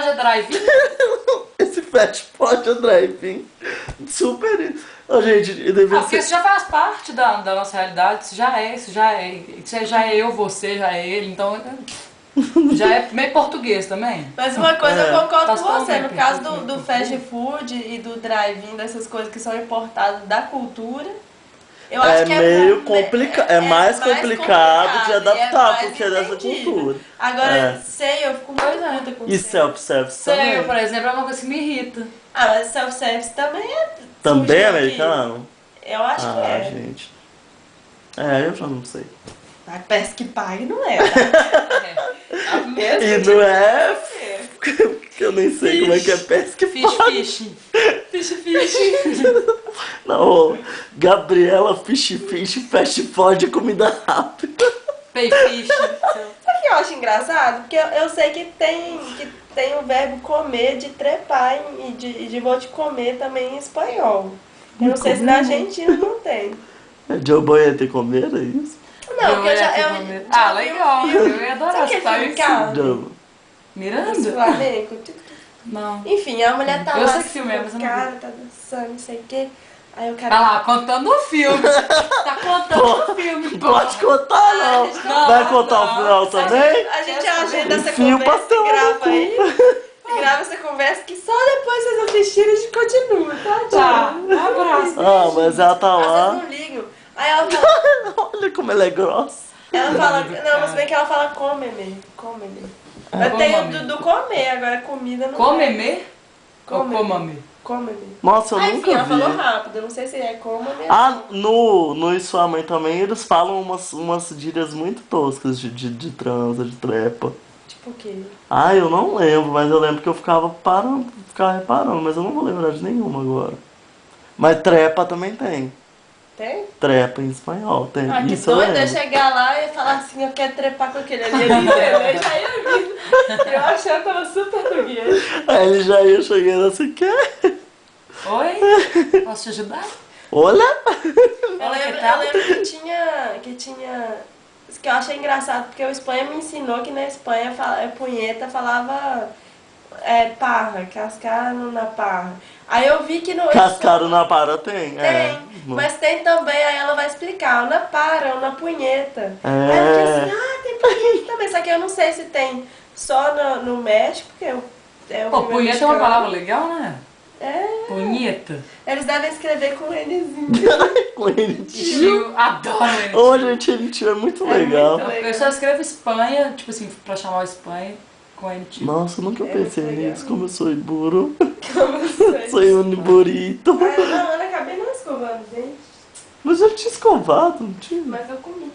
pode é drive-in? Esse fast food é drive-in. Super. Ô, gente, deveria Porque isso já faz parte da nossa realidade. Isso já é. Isso já é eu, você, já é ele. Então, já é meio português também. Mas uma coisa eu concordo Faz com você, todo no caso mundo. do fast food e do drive-in, dessas coisas que são importadas da cultura, eu acho que meio complicado. É mais complicado de e adaptar, mais porque é dessa entendido. cultura. Agora, sei, eu fico muito puta com E sei. self-service Sei, também. eu, por exemplo, é uma coisa que me irrita. Ah, mas self-service também é. Também é surgiu aqui. americano? Eu acho que é. Gente. Eu já não sei. Mas parece que pague não é, tá? A mesma E que não é. é. Que eu nem sei como é que é pesca e Fish. Não, Gabriela Fish Fast Food comida rápida. Pay fish. Sabe o que eu acho engraçado? Porque eu sei que tem o verbo comer de trepar e de vou te comer também em espanhol. Eu não sei se na Argentina não tem. Joe Boyete comer, é isso? Não, porque eu já Ah, vi um legal. filme. Eu ia adorar Sabe aquele essa filme isso. Carmen? Joe. Dos Miranda? Flamengo? Não. Enfim, a mulher tá Eu lá sei que filme é, mas com eu o não vi. cara, tá dançando, não sei o quê. Aí o cara... Tá lá, contando o filme. Tá contando o filme. Não pode contar, não. Não, Vai contar o não. final também? A gente agenda essa Enfia o conversa pastel e no grava cu. aí. Grava essa conversa que só depois vocês assistirem a gente continua, tá? Tá, Tchau. um abraço. Ah, mas ela tá Às lá. vezes não ligam. Aí ela fala... Olha como ela é grossa. Ela fala... Não, mas bem que ela fala come-me. Come-me. Mas tem o do comer, agora comida não é. Come-me? Ou Come-me. coma-me? Come-me. Nossa, eu Ah, nunca enfim, ela vi. falou rápido. Eu não sei se é come-me. Ah, no E Sua Mãe também eles falam umas gírias muito toscas de transa, de trepa. Tipo o quê? Ah, eu não lembro, mas eu lembro que eu ficava reparando, mas eu não vou lembrar de nenhuma agora. Mas trepa também tem. Tem? Trepa em espanhol, tem. Ah, que Isso eu doido eu lembro. chegar lá e falar assim, eu quero trepar com aquele ali. Eu já ia vir. Eu achando que ela super português. Aí ele já ia chegando assim, quer? Oi? Posso te ajudar? Olha! Eu que lembro, tal? que tinha... Isso que eu achei engraçado, porque o Espanha me ensinou que na Espanha punheta falava parra, cascar na parra. Aí eu vi que no... Cascado na para tem? Tem, mas tem também, aí ela vai explicar, ou na para, ou na punheta. Aí eu fiquei assim, tem punheta também, só que eu não sei se tem só no México, porque eu Pô, vi punheta é uma mexicano. palavra legal, né? É, Punheta. eles devem escrever com Nzinho. Com ele. Tio, adoro ele. Ô, gente, ele tio é muito legal. muito Eu só escrevo Espanha, tipo assim, pra chamar o Espanha com N tipo. Nossa, eu nunca pensei muito legal. nisso, como eu sou burro. Como você? Sou um burrito. Ah, não, eu acabei não escovando os dentes, Mas eu tinha escovado, não tinha? mas eu comi.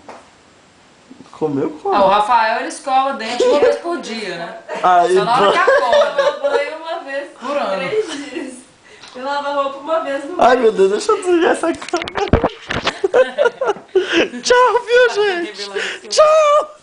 Comeu Ah, o como? Rafael ele escova o dente uma vez por dia, né? Aí, Só na hora que acorda. Eu banho uma vez Por ano. 3 dias. Eu lavo a roupa uma vez no Ai, meu Deus, deixa eu desligar essa câmera. Tchau, viu, gente? Revelação. Tchau!